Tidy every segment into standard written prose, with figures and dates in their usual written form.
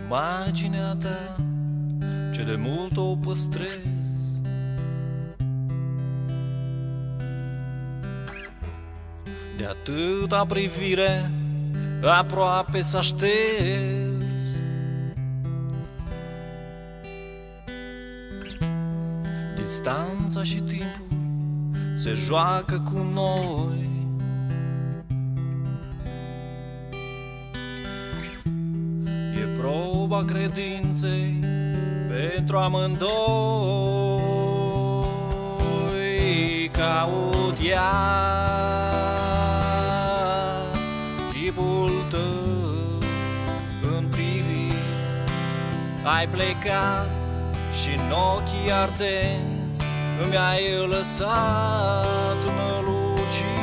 imaginea ta ce de mult o păstrez. De atâta privire aproape s-a șters. Distanța și timpul se joacă cu noi. E proba credinței pentru amândoi. Caut iar chipul tău în priviri. Ai plecat și în ochii ardenți îmi ai lăsat năluciri.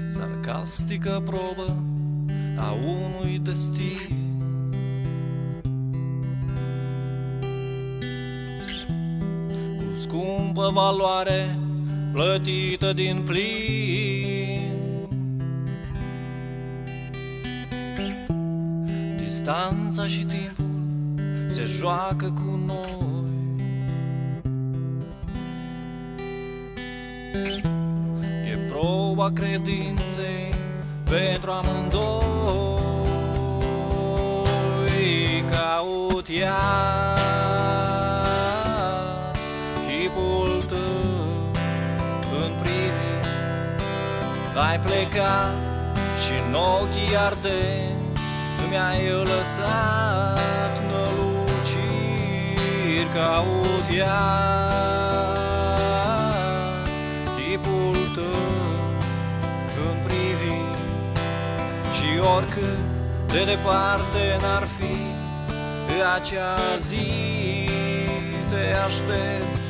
Sarcastică probă a unui destin. Cu scumpă valoare plătită din plin. Distanța și timpul se joacă cu noi. E proba credinței pentru amândoi. Caut iar chipul tău în priviri. Ai plecat și în ochii ardenți îmi ai lăsat năluciri. Caut iar chipul tău în priviri. Și oricât de departe n-ar fi acea zi, te aștept